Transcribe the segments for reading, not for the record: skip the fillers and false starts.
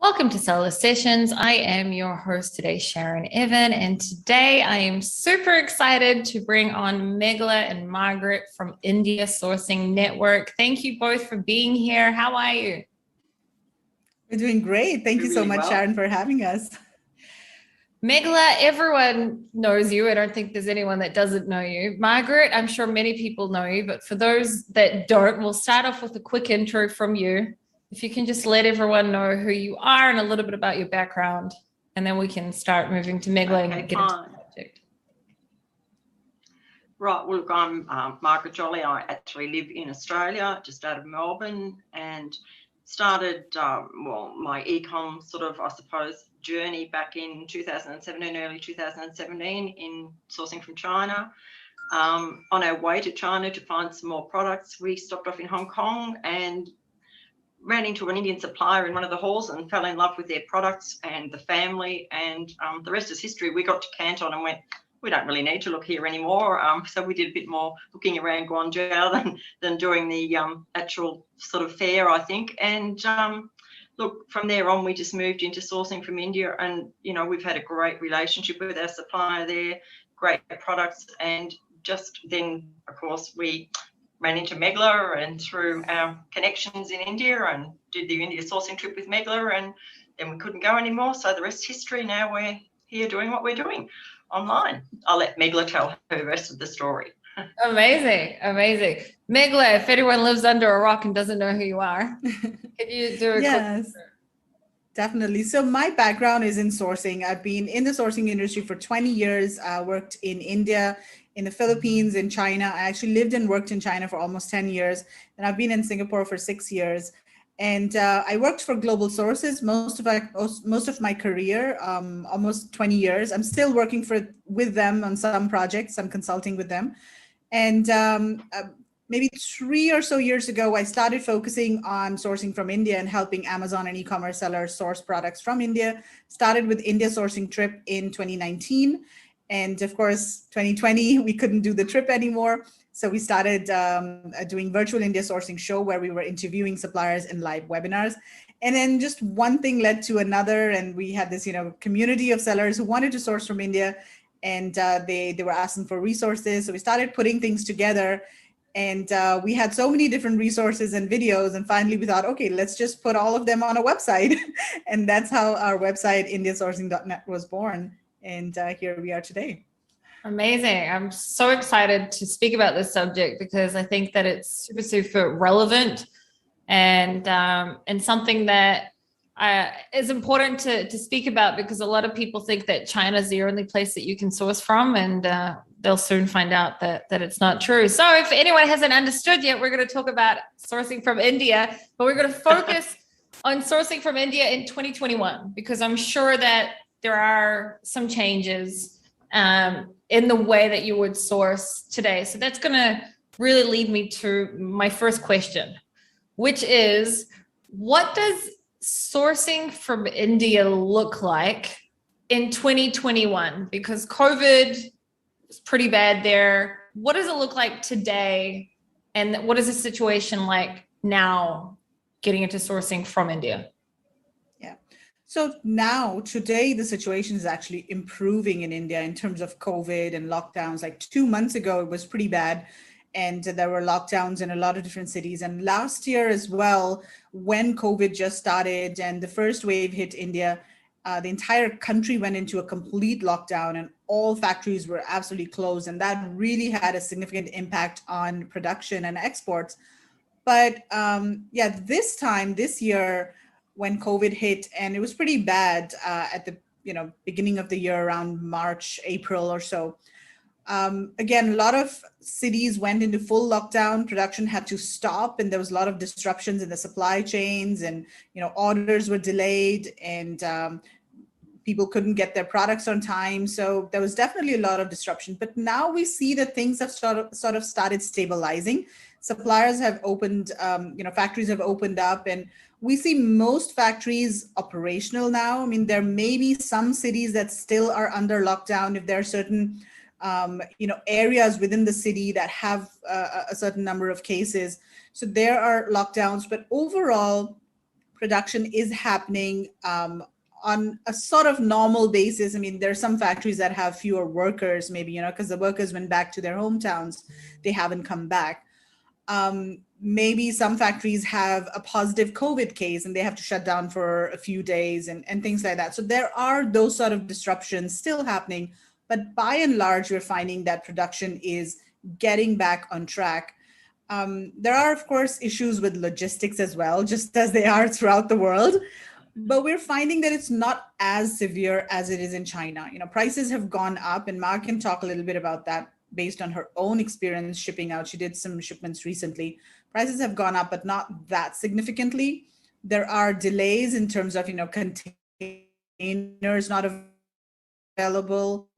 Welcome to Seller Sessions. I am your host today, Sharon Evan, and today I am super excited to bring on Meghla and Margaret from India Sourcing Network. Thank you both for being here. How are you? We're doing great. Thank you so much, Sharon, for having us. Meghla, everyone knows you. I don't think there's anyone that doesn't know you. Margaret, I'm sure many people know you, but for those that don't, we'll start off with a quick intro from you. If you can just let everyone know who you are and a little bit about your background, and then we can start moving to Meghla and get into the subject. Right, well, look, I'm Margaret Jolly. I actually live in Australia, just out of Melbourne, and started, my e-com sort of, I suppose, journey back in 2017, early 2017 in sourcing from China. On our way to China to find some more products, we stopped off in Hong Kong and ran into an Indian supplier in one of the halls and fell in love with their products and the family, and the rest is history. We got to Canton and went, we don't really need to look here anymore. So we did a bit more looking around Guangzhou than doing the actual sort of fair, I think. And look, from there on, we just moved into sourcing from India, and we've had a great relationship with our supplier there, great products, and just then, of course, we ran into Meghla and through our connections in India and did the India sourcing trip with Meghla, and then we couldn't go anymore. So the rest is history. Now we're here doing what we're doing online. I'll let Meghla tell her the rest of the story. Amazing. Meghla, if anyone lives under a rock and doesn't know who you are, can you do a Yes, definitely. So my background is in sourcing. I've been in the sourcing industry for 20 years. I worked in India, in the Philippines, in China. I actually lived and worked in China for almost 10 years. And I've been in Singapore for 6 years. And I worked for global sources most of my career, almost 20 years. I'm still working with them on some projects. I'm consulting with them. And maybe 3 or so years ago, I started focusing on sourcing from India and helping Amazon and e-commerce sellers source products from India. Started with India sourcing trip in 2019. And of course, 2020, we couldn't do the trip anymore. So we started doing virtual India sourcing show where we were interviewing suppliers in live webinars. And then just one thing led to another. And we had this, community of sellers who wanted to source from India, and they were asking for resources. So we started putting things together, and we had so many different resources and videos. And finally we thought, okay, let's just put all of them on a website. And that's how our website, indiasourcing.net, was born. And here we are today. Amazing. I'm so excited to speak about this subject because I think that it's super, super relevant and something that is important to speak about, because a lot of people think that China is the only place that you can source from, and they'll soon find out that it's not true. So if anyone hasn't understood yet, we're going to talk about sourcing from India, but we're going to focus on sourcing from India in 2021, because I'm sure that there are some changes in the way that you would source today. So that's going to really lead me to my first question, which is, what does sourcing from India look like in 2021? Because COVID is pretty bad there. What does it look like today? And what is the situation like now getting into sourcing from India? So now, today, the situation is actually improving in India in terms of COVID and lockdowns. Like 2 months ago, it was pretty bad. And there were lockdowns in a lot of different cities. And last year as well, when COVID just started and the first wave hit India, the entire country went into a complete lockdown and all factories were absolutely closed. And that really had a significant impact on production and exports. But this year, when COVID hit, and it was pretty bad at the beginning of the year, around March, April or so. Again, a lot of cities went into full lockdown. Production had to stop, and there was a lot of disruptions in the supply chains, and orders were delayed, and people couldn't get their products on time. So there was definitely a lot of disruption. But now we see that things have sort of started stabilizing. Suppliers have opened, factories have opened up, and we see most factories operational now. I mean, there may be some cities that still are under lockdown if there are certain, areas within the city that have a certain number of cases. So there are lockdowns, but overall, production is happening on a sort of normal basis. I mean, there are some factories that have fewer workers, maybe, because the workers went back to their hometowns, they haven't come back. Maybe some factories have a positive COVID case and they have to shut down for a few days and things like that. So there are those sort of disruptions still happening, but by and large, we're finding that production is getting back on track. There are, of course, issues with logistics as well, just as they are throughout the world. But we're finding that it's not as severe as it is in China. Prices have gone up, and Mark can talk a little bit about that based on her own experience shipping out. She did some shipments recently. Prices have gone up, but not that significantly. There are delays in terms of, containers not available.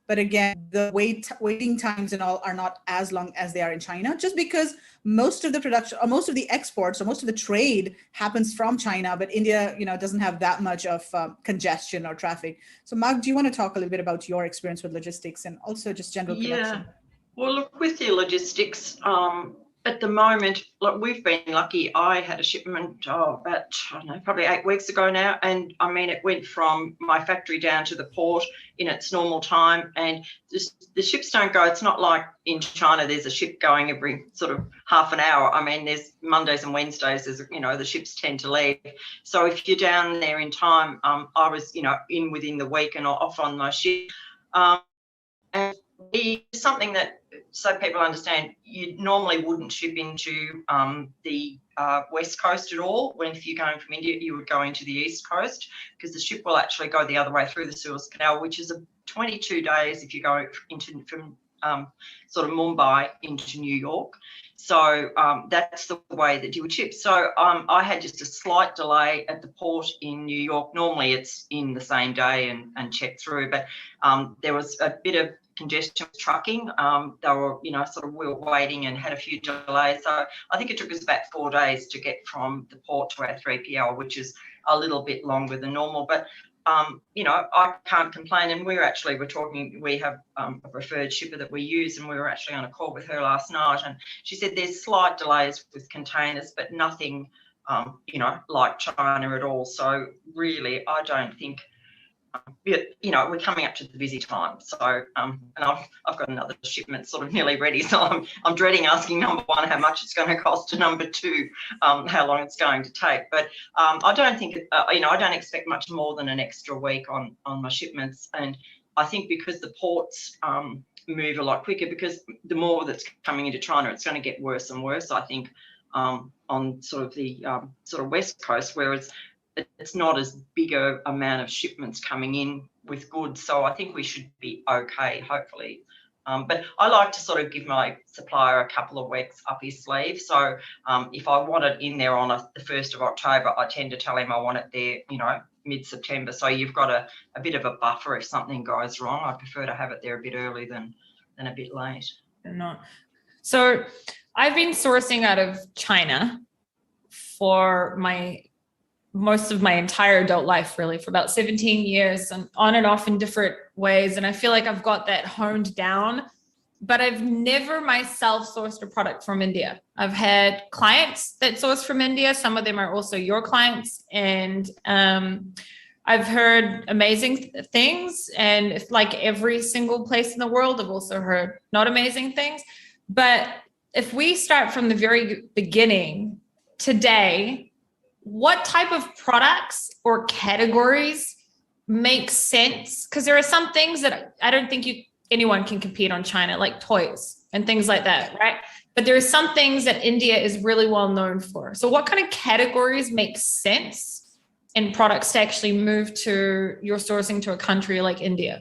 But again, the waiting times and all are not as long as they are in China, just because most of the production or most of the exports or most of the trade happens from China, but India, doesn't have that much of congestion or traffic. So Mark, do you want to talk a little bit about your experience with logistics and also just general production? Well, look, with the logistics, at the moment, look, we've been lucky. I had a shipment about, I don't know, probably 8 weeks ago now. And I mean, it went from my factory down to the port in its normal time. And the ships don't go. It's not like in China, there's a ship going every sort of half an hour. I mean, there's Mondays and Wednesdays, the ships tend to leave. So if you're down there in time, I was, in within the week and off on my ship. And it's something that, so people understand, you normally wouldn't ship into the west coast at all. When if you're going from India, you would go into the east coast, because the ship will actually go the other way through the Suez Canal, which is 22 days if you go from sort of Mumbai into New York. So that's the way that you would ship. So I had just a slight delay at the port in New York. Normally it's in the same day and checked through, but there was a bit of congestion with trucking. They were, we were waiting and had a few delays. So I think it took us about 4 days to get from the port to our 3PL, which is a little bit longer than normal. But I can't complain. And we have a preferred shipper that we use, and we were actually on a call with her last night, and she said there's slight delays with containers, but nothing, like China at all. So really, I don't think, we're coming up to the busy time. So, and I've got another shipment sort of nearly ready. So I'm dreading asking, number one, how much it's going to cost, and number two, how long it's going to take. But I don't think, I don't expect much more than an extra week on my shipments. And I think because the ports move a lot quicker, because the more that's coming into China, it's going to get worse and worse, I think, on sort of the sort of west coast, whereas it's not as big a amount of shipments coming in with goods. So I think we should be okay, hopefully. But I like to sort of give my supplier a couple of weeks up his sleeve. So if I want it in there on the 1st of October, I tend to tell him I want it there, mid-September. So you've got a bit of a buffer if something goes wrong. I prefer to have it there a bit early than a bit late. So I've been sourcing out of China for most of my entire adult life, really, for about 17 years, and on and off in different ways. And I feel like I've got that honed down, but I've never myself sourced a product from India. I've had clients that source from India. Some of them are also your clients. And I've heard amazing things. And if, like every single place in the world, I've also heard not amazing things. But if we start from the very beginning, today, what type of products or categories make sense? Because there are some things that I don't think anyone can compete on China, like toys and things like that, right? But there are some things that India is really well known for. So what kind of categories make sense in products to actually move to your sourcing to a country like India?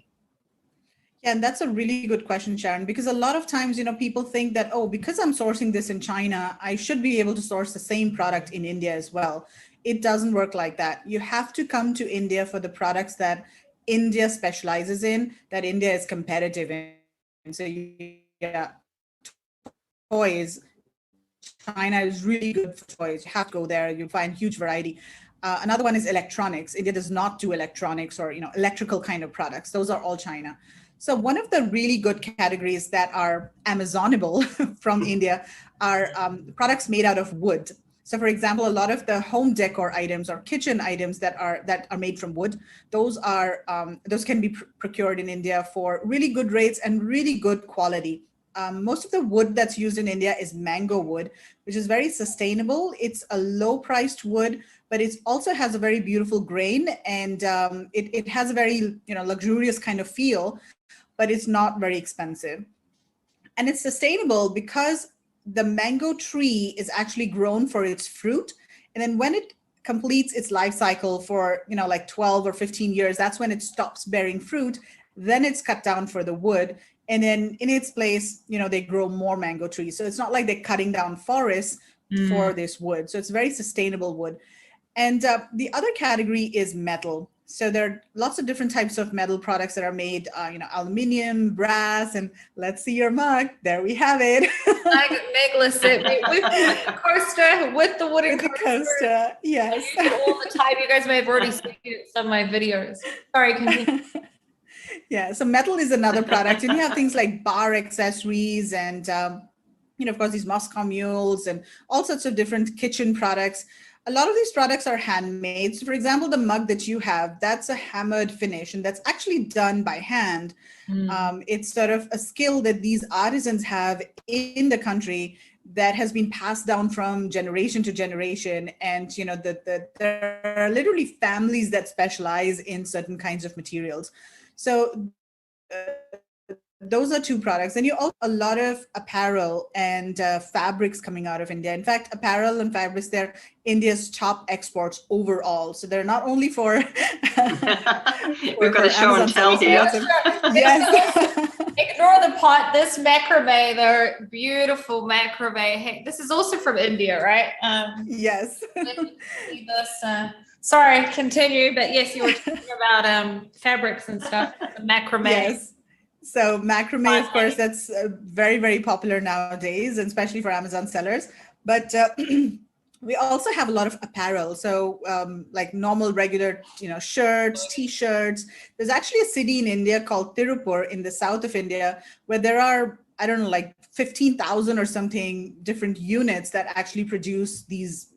Yeah, and that's a really good question, Sharon, because a lot of times, people think that, because I'm sourcing this in China, I should be able to source the same product in India as well. It doesn't work like that. You have to come to India for the products that India specializes in, that India is competitive in. So toys, China is really good for toys. You have to go there, you'll find huge variety. Another one is electronics. India does not do electronics or, electrical kind of products. Those are all China. So one of the really good categories that are Amazonable from India are products made out of wood. So for example, a lot of the home decor items or kitchen items that are made from wood, those can be procured in India for really good rates and really good quality. Most of the wood that's used in India is mango wood, which is very sustainable. It's a low-priced wood, but it also has a very beautiful grain, and it has a very luxurious kind of feel, but it's not very expensive. And it's sustainable because the mango tree is actually grown for its fruit, and then when it completes its life cycle for like 12 or 15 years, that's when it stops bearing fruit. Then it's cut down for the wood, and then in its place they grow more mango trees. So it's not like they're cutting down forests for this wood. So it's very sustainable wood. And the other category is metal. So there are lots of different types of metal products that are made, aluminum, brass, and let's see your mug. There we have it. Meghla sent me with the coaster, with the wooden coaster. Yes. I use it all the time. You guys may have already seen it in some of my videos. Sorry, continue. Yeah, so metal is another product. And you have things like bar accessories and, of course, these Moscow mules and all sorts of different kitchen products. A lot of these products are handmade. So for example, the mug that you have, that's a hammered finish, and that's actually done by hand. It's sort of a skill that these artisans have in the country that has been passed down from generation to generation. And there are literally families that specialize in certain kinds of materials. So those are two products. And you also a lot of apparel and fabrics coming out of India. In fact, apparel and fabrics, they're India's top exports overall. So they're not only for we've got a show and tell here. Yes. Ignore the pot. This macrame, they're beautiful macrame. Hey, this is also from India, right? Yes. Sorry, continue. But yes, you were talking about fabrics and stuff. The macrame. Yes. So macrame, of course, that's very, very popular nowadays, and especially for Amazon sellers. But we also have a lot of apparel. So like normal, regular, shirts, T-shirts. There's actually a city in India called Tirupur in the south of India where there are, I don't know, like 15,000 or something different units that actually produce these,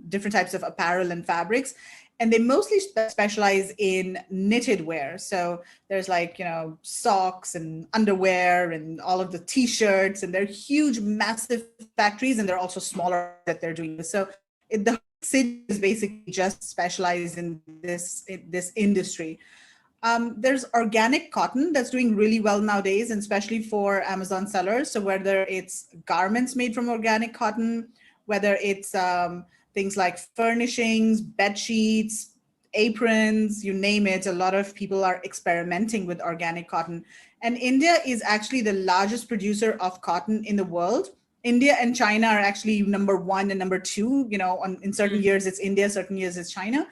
different types of apparel and fabrics. And they mostly specialize in knitted wear. So there's like, socks and underwear and all of the T-shirts, and they're huge, massive factories, and they're also smaller that they're doing this. So the city is basically just specialized in this industry. There's organic cotton that's doing really well nowadays, and especially for Amazon sellers. So whether it's garments made from organic cotton, whether it's things like furnishings, bed sheets, aprons, you name it. A lot of people are experimenting with organic cotton. And India is actually the largest producer of cotton in the world. India and China are actually number one and number two. In certain years it's India, certain years it's China.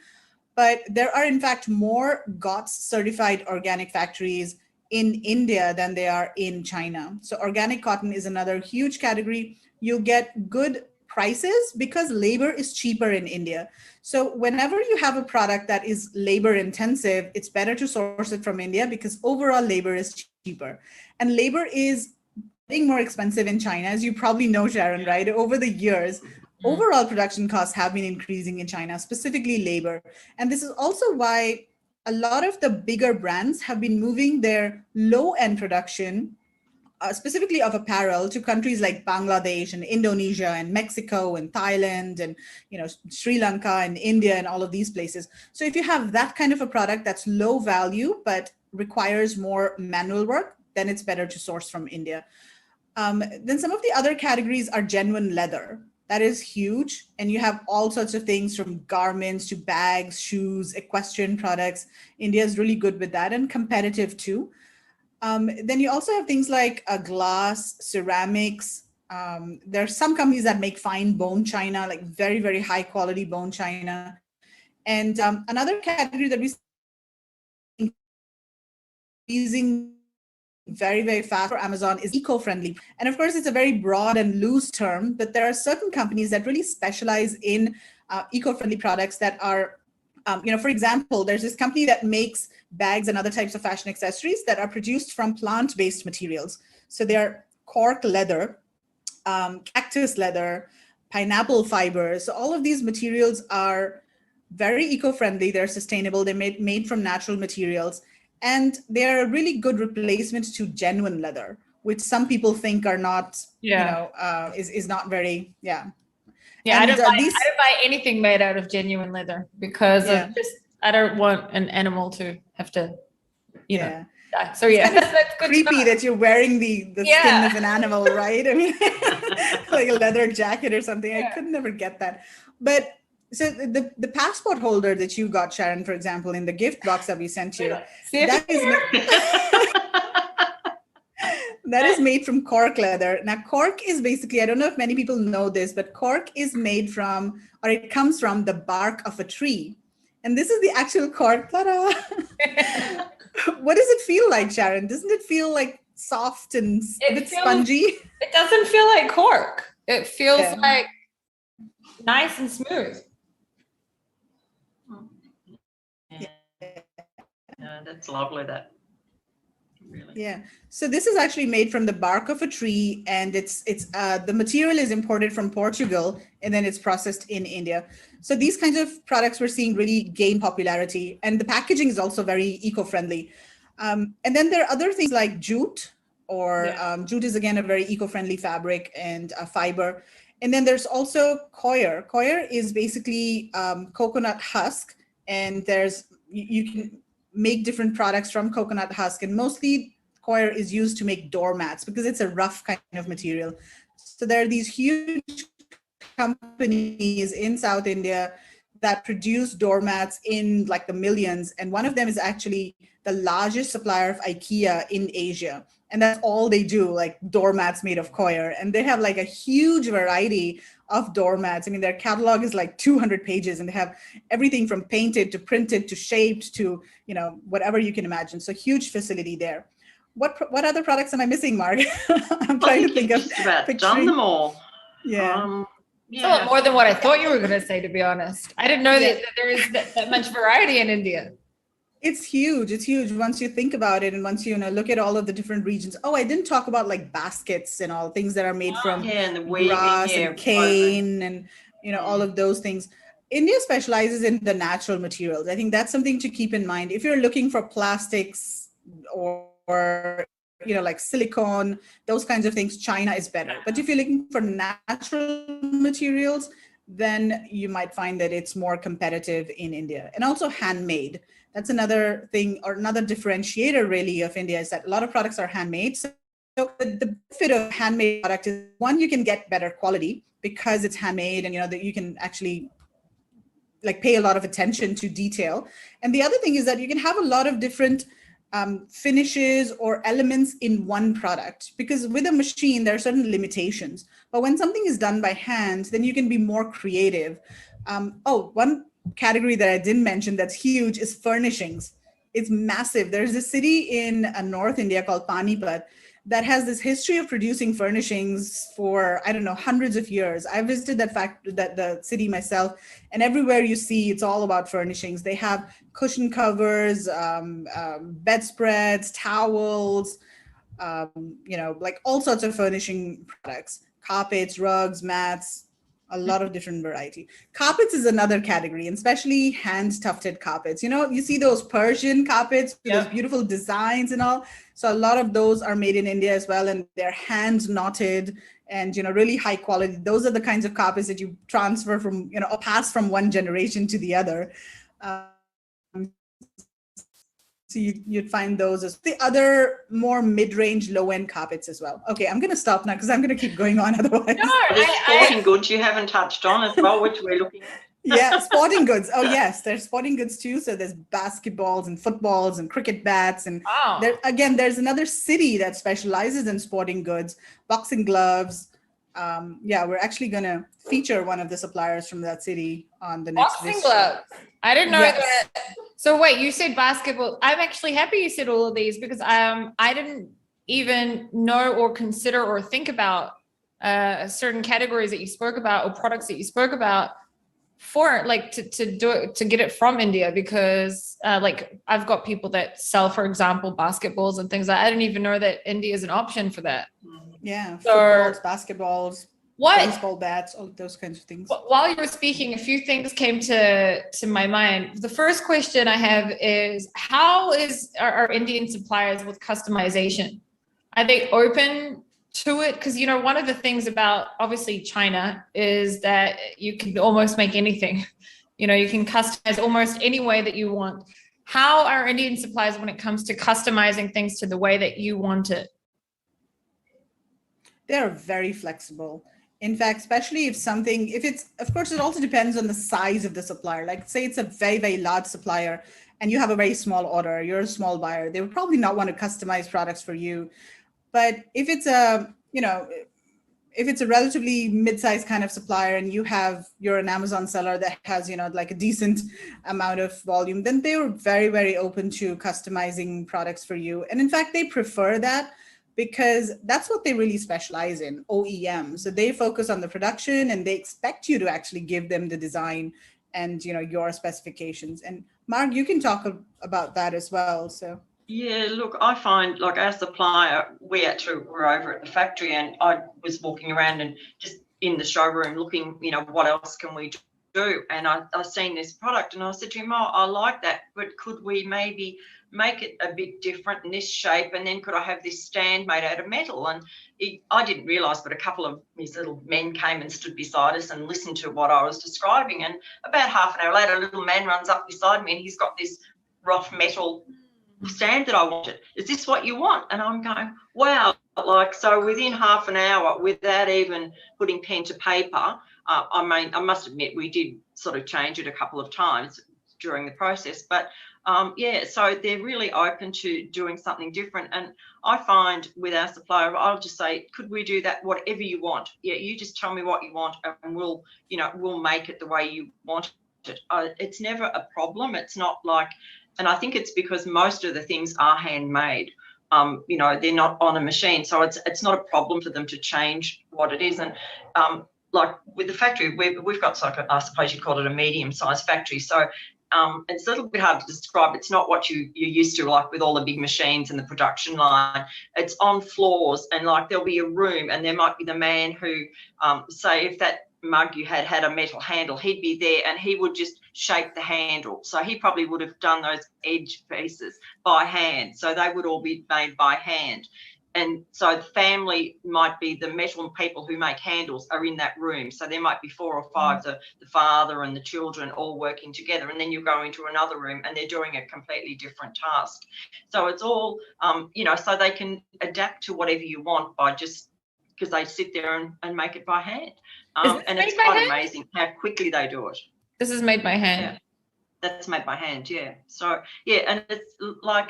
But there are in fact more GOTS certified organic factories in India than they are in China. So organic cotton is another huge category. You'll get good prices because labor is cheaper in India. So whenever you have a product that is labor intensive, it's better to source it from India because overall labor is cheaper. And labor is getting more expensive in China, as you probably know, Sharon, right? Over the years, overall production costs have been increasing in China, specifically labor. And this is also why a lot of the bigger brands have been moving their low-end production specifically of apparel to countries like Bangladesh and Indonesia and Mexico and Thailand and Sri Lanka and India and all of these places. So if you have that kind of a product that's low value but requires more manual work, then it's better to source from India. Then some of the other categories are genuine leather. That is huge. And you have all sorts of things from garments to bags, shoes, equestrian products. India is really good with that and competitive too. Then you also have things like glass, ceramics. There are some companies that make fine bone china, like very, very high quality bone china. And another category that we see increasing very, very fast for Amazon is eco-friendly. And of course, it's a very broad and loose term, but there are certain companies that really specialize in eco-friendly products that are for example, there's this company that makes bags and other types of fashion accessories that are produced from plant-based materials. So they are cork leather, cactus leather, pineapple fibers. So all of these materials are very eco-friendly. They're sustainable. They're made from natural materials. And they're a really good replacement to genuine leather, which some people think are not, is not very, Yeah, and, I don't buy anything made out of genuine leather because I don't want an animal to have to, die. So that's good creepy that you're wearing the skin of an animal, right? I mean, like a leather jacket or something. I could never get that. But so the passport holder that you got, Sharon, for example, in the gift box that we sent you, that is made from cork leather. Now, cork is basically, I don't know if many people know this, but cork is made from, or it comes from the bark of a tree. And this is the actual cork. Ta-da! What does it feel like, Sharon? Doesn't it feel like soft and a bit spongy? It doesn't feel like cork. It feels like nice and smooth. That's lovely. That really. Yeah. So this is actually made from the bark of a tree, and it's the material is imported from Portugal, and then it's processed in India. So these kinds of products we're seeing really gain popularity, and the packaging is also very eco-friendly. And then there are other things like jute, or jute is again a very eco-friendly fabric and a fiber. And then there's also coir. Coir is basically coconut husk, and you can make different products from coconut husk, and mostly coir is used to make doormats because it's a rough kind of material. So there are these huge companies in South India that produce doormats in like the millions, and one of them is actually the largest supplier of IKEA in Asia, and that's all they do, like doormats made of coir. And they have like a huge variety of doormats. I mean, their catalog is like 200 pages, and they have everything from painted to printed to shaped to, whatever you can imagine. So huge facility there. What other products am I missing, Mark? I'm trying to think of. Just about done them all. Yeah. It's a lot more than what I thought you were going to say, to be honest. I didn't know that there is that much variety in India. It's huge. It's huge once you think about it, and once you look at all of the different regions. Oh, I didn't talk about like baskets and all things that are made from and the weaving, grass and cane and all of those things. India specializes in the natural materials. I think that's something to keep in mind. If you're looking for plastics or like silicone, those kinds of things, China is better. But if you're looking for natural materials, then you might find that it's more competitive in India. And also handmade. That's another thing, or another differentiator really of India, is that a lot of products are handmade. So the benefit of handmade product is, one, you can get better quality because it's handmade, and that you can actually like pay a lot of attention to detail. And the other thing is that you can have a lot of different finishes or elements in one product, because with a machine there are certain limitations, but when something is done by hand, then you can be more creative. One category that I didn't mention that's huge is furnishings. It's massive. There's a city in North India called Panipat that has this history of producing furnishings for, I don't know, hundreds of years. I visited the city myself, and everywhere you see, it's all about furnishings. They have cushion covers, bedspreads, towels, like all sorts of furnishing products, carpets, rugs, mats, a lot of different variety. Carpets is another category, and especially hand tufted carpets. You see those Persian carpets with those beautiful designs and all. So a lot of those are made in India as well, and they're hand knotted and really high quality. Those are the kinds of carpets that you transfer from, or pass from one generation to the other. So you'd find those as the other more mid-range, low-end carpets as well. Okay, I'm going to stop now because I'm going to keep going on otherwise. No, there's sporting goods you haven't touched on as well, which we're looking at. Yeah, sporting goods. Oh, yes, there's sporting goods too. So there's basketballs and footballs and cricket bats. And there's another city that specializes in sporting goods, boxing gloves. We're actually going to feature one of the suppliers from that city on the next boxing gloves. I didn't know that. So wait, you said basketball. I'm actually happy you said all of these, because I didn't even know or consider or think about certain categories that you spoke about, or products that you spoke about, for like to do it, to get it from India, because like I've got people that sell, for example, basketballs and things like that. I didn't even know that India is an option for that. Yeah, footballs, basketballs. baseball bats, all those kinds of things. While you were speaking, a few things came to my mind. The first question I have is, how are Indian suppliers with customization? Are they open to it? Because, one of the things about obviously China is that you can almost make anything. You can customize almost any way that you want. How are Indian suppliers when it comes to customizing things to the way that you want it? They're very flexible. In fact, especially if it's, of course, it also depends on the size of the supplier. Like say it's a very, very large supplier and you have a very small order, you're a small buyer, they would probably not want to customize products for you. But if it's a relatively mid-sized kind of supplier and you're an Amazon seller that has, like a decent amount of volume, then they're very, very open to customizing products for you. And in fact, they prefer that because that's what they really specialize in, OEM. So they focus on the production and they expect you to actually give them the design and, your specifications. And Marg, you can talk about that as well. So. Yeah, look, I find like our supplier, we actually were over at the factory and I was walking around and just in the showroom looking, what else can we do? And I seen this product and I said to him, oh, I like that, but could we maybe make it a bit different in this shape? And then could I have this stand made out of metal? And I didn't realise, but a couple of these little men came and stood beside us and listened to what I was describing. And about half an hour later, a little man runs up beside me and he's got this rough metal stand that I wanted. Is this what you want? And I'm going, wow. Like, so within half an hour, without even putting pen to paper, I must admit we did sort of change it a couple of times during the process. But so they're really open to doing something different. And I find with our supplier, I'll just say, could we do that? Whatever you want. Yeah, you just tell me what you want and we'll make it the way you want it. It's never a problem. It's not like, and I think it's because most of the things are handmade. They're not on a machine, so it's not a problem for them to change what it is. And like with the factory, we've got, I suppose you'd call it a medium-sized factory. So it's a little bit hard to describe. It's not what you're used to, like with all the big machines and the production line. It's on floors, and like there'll be a room, and there might be the man who, say, if that mug you had a metal handle, he'd be there and he would just shape the handle. So he probably would have done those edge pieces by hand. So they would all be made by hand. And so the family might be the metal people who make handles are in that room. So there might be 4 or 5, the father and the children all working together. And then you go into another room and they're doing a completely different task. So it's all, so they can adapt to whatever you want by just because they sit there and make it by hand. And it's quite amazing how quickly they do it. This is made by hand. Yeah, that's made by hand, yeah. So, yeah, and it's like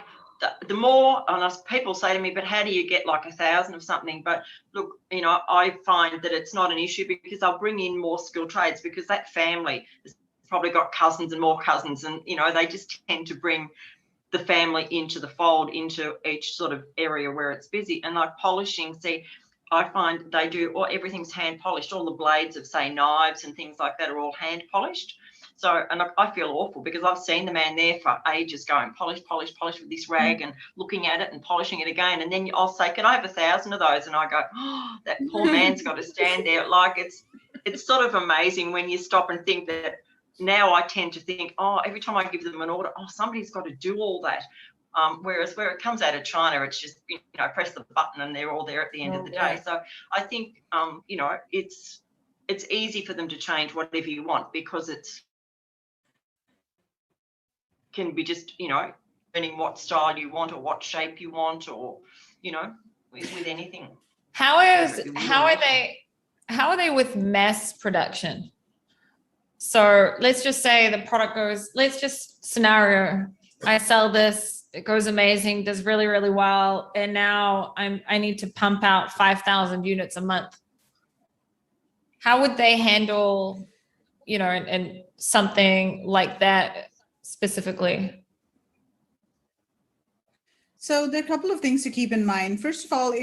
the more, and people say to me, but how do you get like 1,000 of something? But look, I find that it's not an issue because I'll bring in more skilled trades because that family has probably got cousins and more cousins and, they just tend to bring the family into the fold, into each sort of area where it's busy. And like polishing, see, I find they do, or everything's hand polished. All the blades of, say, knives and things like that are all hand polished. So, and I feel awful because I've seen the man there for ages going polish, polish, polish with this rag and looking at it and polishing it again. And then I'll say, can I have 1,000 of those? And I go, oh, that poor man's got to stand there. Like it's sort of amazing when you stop and think that now I tend to think, oh, every time I give them an order, oh, somebody's got to do all that. Whereas where it comes out of China, it's just, press the button and they're all there at the end of the day. So I think, it's easy for them to change whatever you want because it's can be just, learning what style you want or what shape you want or, with anything. How are they with mass production? So let's just say the product goes, scenario, I sell this, it goes amazing, does really, really well. And now I need to pump out 5,000 units a month. How would they handle, and something like that specifically? So there are a couple of things to keep in mind. First of all,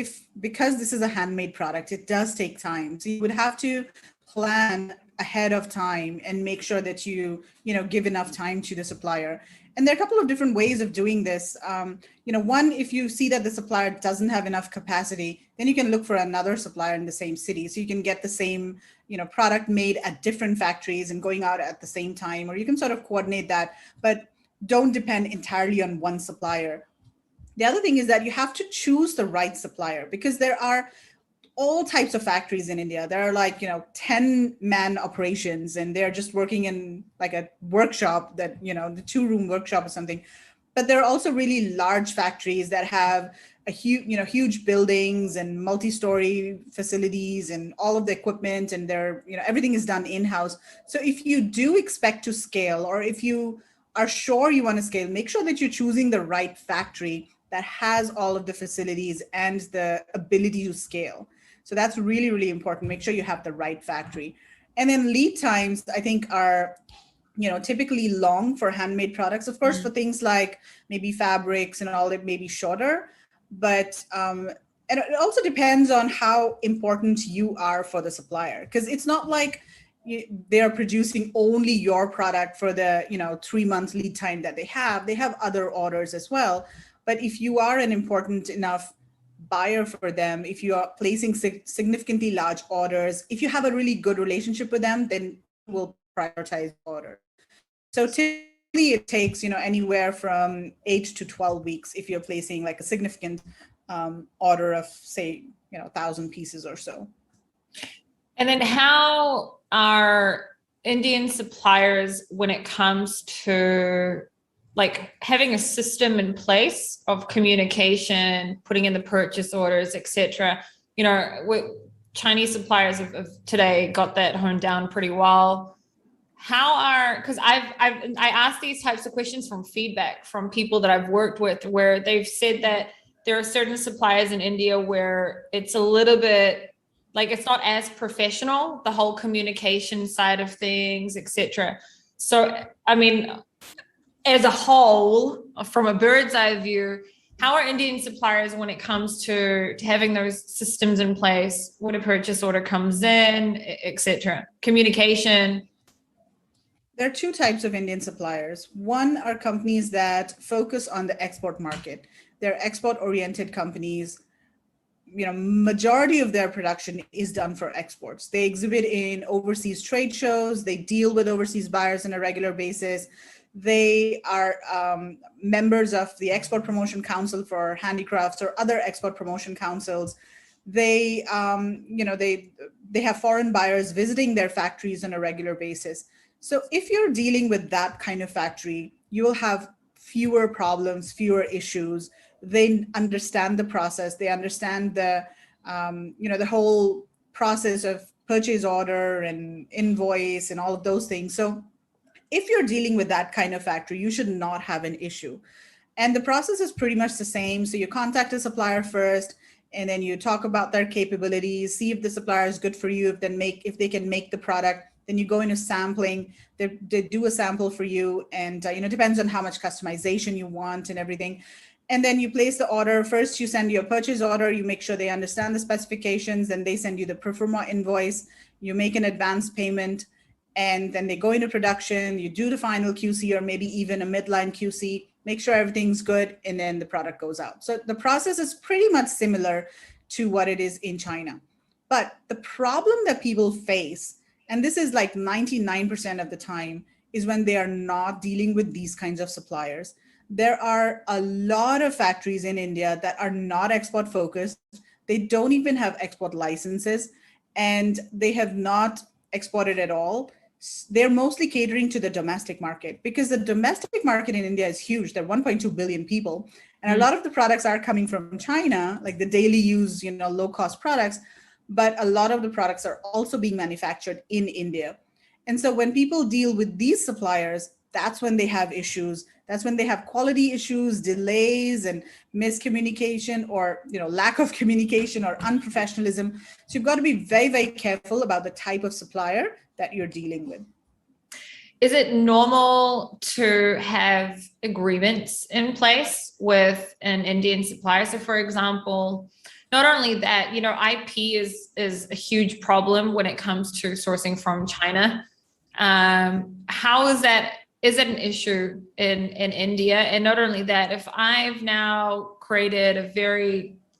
because this is a handmade product, it does take time. So you would have to plan ahead of time and make sure that you give enough time to the supplier. And there are a couple of different ways of doing this. One, if you see that the supplier doesn't have enough capacity, then you can look for another supplier in the same city. So you can get the same, product made at different factories and going out at the same time, or you can sort of coordinate that, but don't depend entirely on one supplier. The other thing is that you have to choose the right supplier, because there are all types of factories in India. There are 10-man operations, and they're just working in like a workshop that, the 2-room workshop or something. But there are also really large factories that have a huge buildings and multi-story facilities and all of the equipment, and everything is done in-house. So if you do expect to scale, or if you are sure you want to scale, make sure that you're choosing the right factory that has all of the facilities and the ability to scale. So that's really, really important. Make sure you have the right factory. And then lead times, I think, are typically long for handmade products. Of course, for things like maybe fabrics and all, it may be shorter, but and it also depends on how important you are for the supplier, because it's not like they're producing only your product for the 3-month lead time that they have. They have other orders as well. But if you are an important enough buyer for them, if you are placing significantly large orders, if you have a really good relationship with them, then we'll prioritize orders. So typically it takes, anywhere from 8 to 12 weeks if you're placing like a significant order of, say, 1,000 pieces or so. And then how are Indian suppliers, when it comes to like having a system in place of communication, putting in the purchase orders, etc.? Chinese suppliers of today got that honed down pretty well. Because I asked these types of questions from feedback from people that I've worked with, where they've said that there are certain suppliers in India where it's a little bit like it's not as professional, the whole communication side of things, etc. So, I mean, as a whole, from a bird's eye view, how are Indian suppliers when it comes to having those systems in place, when a purchase order comes in, etc.? Communication. There are 2 types of Indian suppliers. One are companies that focus on the export market. They're export-oriented companies. Majority of their production is done for exports. They exhibit in overseas trade shows. They deal with overseas buyers on a regular basis. They are members of the Export Promotion Council for handicrafts or other export promotion councils. They, they have foreign buyers visiting their factories on a regular basis. So if you're dealing with that kind of factory, you will have fewer problems, fewer issues. They understand the process. They understand the whole process of purchase order and invoice and all of those things. So if you're dealing with that kind of factory, you should not have an issue. And the process is pretty much the same. So you contact a supplier first, and then you talk about their capabilities, see if the supplier is good for you, if they can make the product. Then you go into sampling. They do a sample for you, and depends on how much customization you want and everything. And then you place the order. First, you send your purchase order. You make sure they understand the specifications. Then they send you the pro forma invoice. You make an advance payment, and then they go into production. You do the final QC, or maybe even a midline QC. Make sure everything's good, and then the product goes out. So the process is pretty much similar to what it is in China. But the problem that people face, and this is like 99% of the time, is when they are not dealing with these kinds of suppliers. There are a lot of factories in India that are not export focused. They don't even have export licenses, and they have not exported at all. They're mostly catering to the domestic market, because the domestic market in India is huge. There are 1.2 billion people. And a lot of the products are coming from China, like the daily use, low cost products. But a lot of the products are also being manufactured in India. And so when people deal with these suppliers, that's when they have issues. That's when they have quality issues, delays, and miscommunication, or lack of communication or unprofessionalism. So you've got to be very, very careful about the type of supplier that you're dealing with. Is it normal to have agreements in place with an Indian supplier? So for example, not only that, IP is a huge problem when it comes to sourcing from China. How is that? Is it an issue in India? And not only that, if I've now created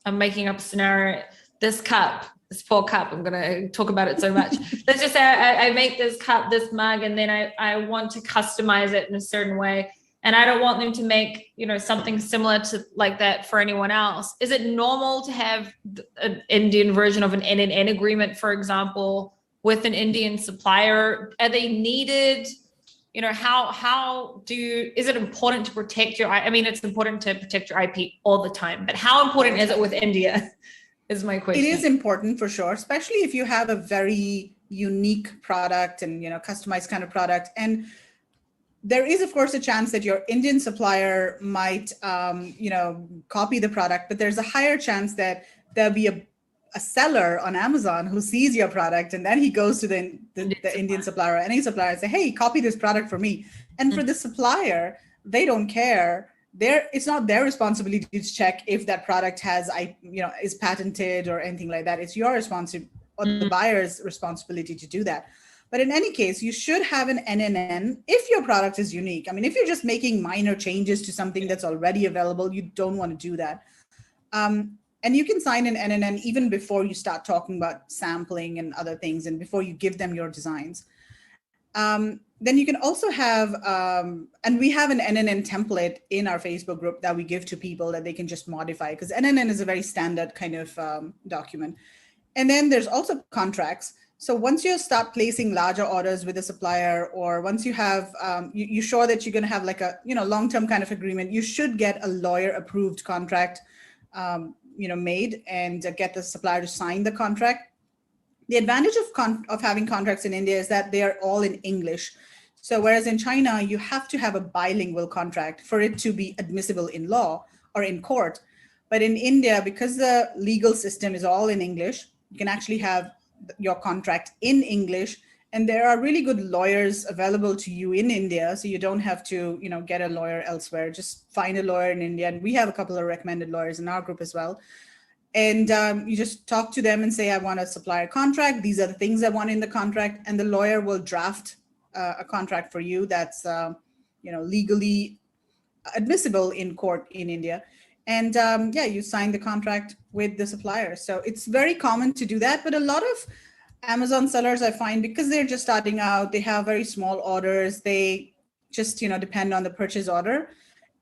I'm making up a scenario, this cup, this poor cup, I'm going to talk about it so much. Let's just say I make this cup, this mug, and then I want to customize it in a certain way. And I don't want them to make, something similar to like that for anyone else. Is it normal to have an Indian version of an NNN agreement, for example, with an Indian supplier? Are they needed? Is it important to protect it's important to protect your IP all the time, but how important is it with India is my question. It is important for sure, especially if you have a very unique product and, customized kind of product. And there is, of course, a chance that your Indian supplier might, copy the product, but there's a higher chance that there'll be a seller on Amazon who sees your product, and then he goes to the Indian supplier or any supplier and say, hey, copy this product for me. And for the supplier, they don't care. It's not their responsibility to check if that product is patented or anything like that. It's your responsibility or the buyer's responsibility to do that. But in any case, you should have an NNN if your product is unique. If you're just making minor changes to something that's already available, you don't want to do that. And you can sign an NNN even before you start talking about sampling and other things, and before you give them your designs. Then you can also have, and we have an NNN template in our Facebook group that we give to people that they can just modify, because NNN is a very standard kind of document. And then there's also contracts. So once you start placing larger orders with a supplier, or once you have, you're sure that you're going to have like a long-term kind of agreement, you should get a lawyer-approved contract made, and get the supplier to sign the contract. The advantage of having contracts in India is that they are all in English. So whereas in China, you have to have a bilingual contract for it to be admissible in law or in court. But in India, because the legal system is all in English, you can actually have your contract in English. And there are really good lawyers available to you in India. So you don't have to, get a lawyer elsewhere. Just find a lawyer in India. And we have a couple of recommended lawyers in our group as well. And you just talk to them and say, I want a supplier contract. These are the things I want in the contract. And the lawyer will draft a contract for you that's, legally admissible in court in India. And you sign the contract with the supplier. So it's very common to do that. But a lot of Amazon sellers, I find, because they're just starting out, they have very small orders. They just, depend on the purchase order,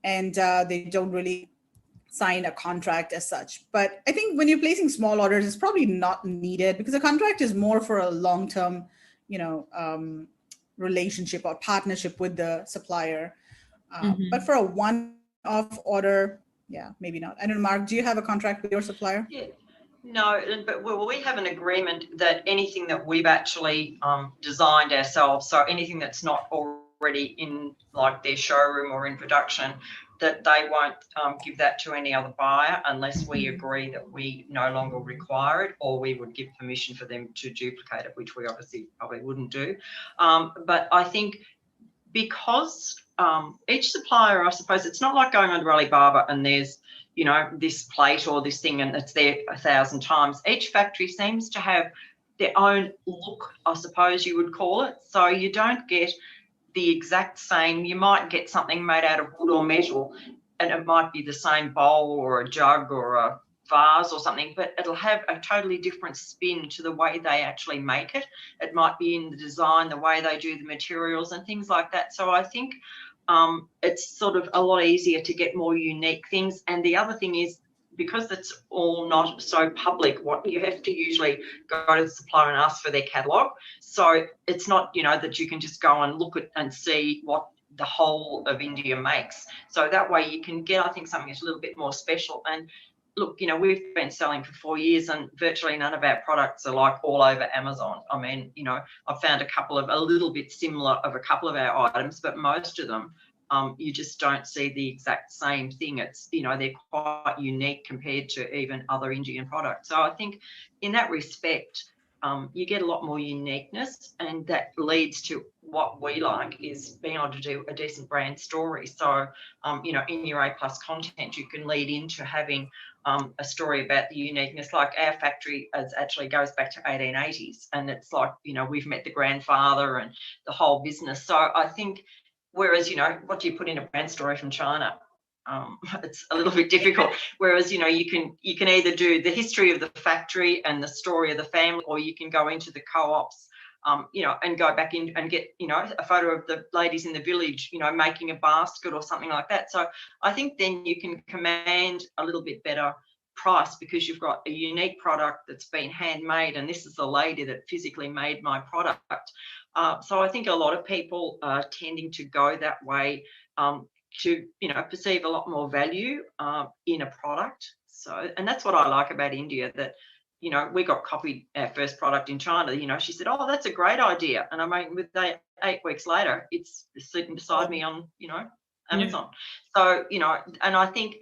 and they don't really sign a contract as such. But I think when you're placing small orders, it's probably not needed, because a contract is more for a long-term, relationship or partnership with the supplier. But for a one-off order, maybe not. I don't know, Mark, do you have a contract with your supplier? Yeah. No, but we have an agreement that anything that we've actually designed ourselves, so anything that's not already in like their showroom or in production, that they won't give that to any other buyer unless we agree that we no longer require it, or we would give permission for them to duplicate it, which we obviously probably wouldn't do. But I think because each supplier, I suppose, it's not like going onto Alibaba and there's, this plate or this thing and it's there 1,000 times. Each factory seems to have their own look, I suppose you would call it. So you don't get the exact same. You might get something made out of wood or metal, and it might be the same bowl or a jug or a vase or something, but it'll have a totally different spin to the way they actually make it. It might be in the design, the way they do the materials and things like that. So I think it's sort of a lot easier to get more unique things. And the other thing is, because it's all not so public, what you have to usually go to the supplier and ask for their catalogue. So it's not, that you can just go and look at and see what the whole of India makes. So that way you can get, I think, something that's a little bit more special. And look, we've been selling for 4 years and virtually none of our products are like all over Amazon. I mean, I've found a little bit similar of a couple of our items, but most of them, you just don't see the exact same thing. It's, they're quite unique compared to even other Indian products. So I think in that respect, you get a lot more uniqueness, and that leads to what we like is being able to do a decent brand story. So, in your A+ content, you can lead into having a story about the uniqueness. Like our factory actually goes back to 1880s, and it's like, we've met the grandfather and the whole business. So I think, whereas, what do you put in a brand story from China? it's a little bit difficult. Whereas, you know, you can either do the history of the factory and the story of the family, or you can go into the co-ops, you know, and go back in and get, you know, a photo of the ladies in the village, you know, making a basket or something like that. So I think then you can command a little bit better price because you've got a unique product that's been handmade, and this is the lady that physically made my product. So I think a lot of people are tending to go that way, to, you know, perceive a lot more value in a product. So, and that's what I like about India, that, you know, we got copied our first product in China. You know, she said, "Oh, that's a great idea," and I mean, with 8 weeks later, it's sitting beside me on, you know, Amazon. So, you know, and I think,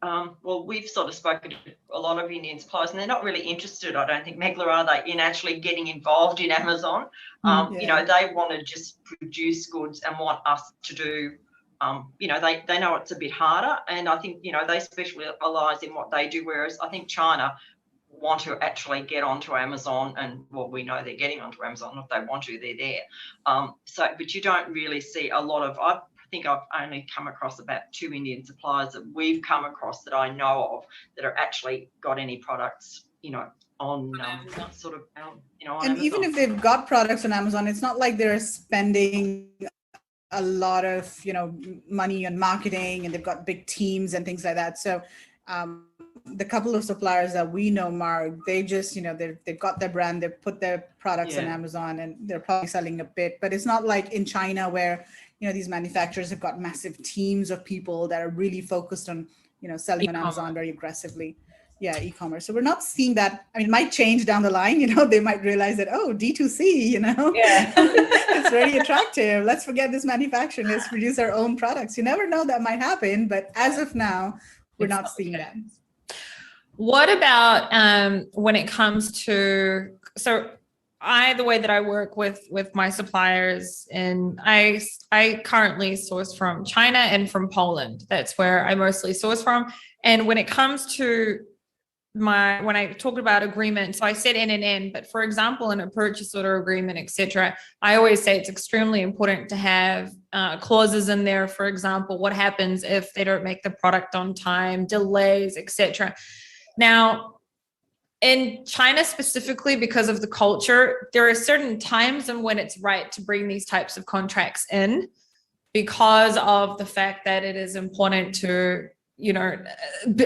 well, we've sort of spoken to a lot of Indian suppliers, and they're not really interested, I don't think, Meghla, are they, in actually getting involved in Amazon? You know, they want to just produce goods and want us to do, you know, they know it's a bit harder, and I think, you know, they specialise in what they do, whereas I think China want to actually get onto Amazon, and, well, we know they're getting onto Amazon. If they want to, they're there. So, but you don't really see a lot of, I think I've only come across about 2 Indian suppliers that we've come across that I know of that are actually got any products, you know, on sort of, you know, on and Amazon. even if they've got products on Amazon, it's not like they're spending a lot of, you know, money on marketing, and they've got big teams and things like that. So the couple of suppliers that we know, Mark, they just, you know, they've got their brand, they've put their products on Amazon, and they're probably selling a bit. But it's not like in China where, you know, these manufacturers have got massive teams of people that are really focused on, you know, selling on Amazon very aggressively. Yeah, e-commerce. So we're not seeing that. I mean, it might change down the line, you know, they might realize that, oh, D2C, you know, it's very attractive. Let's forget this manufacturing. Let's produce our own products. You never know, that might happen. But as of now, we're not seeing that. What about when it comes to, so the way that I work with my suppliers, and I currently source from China and from Poland. That's where I mostly source from. And when it comes to when I talk about agreement, so I said NNN, but for example, in a purchase order agreement, etc., I always say it's extremely important to have clauses in there. For example, what happens if they don't make the product on time, delays, etc. Now, in China specifically, because of the culture, there are certain times and when it's right to bring these types of contracts in, because of the fact that it is important to, you know,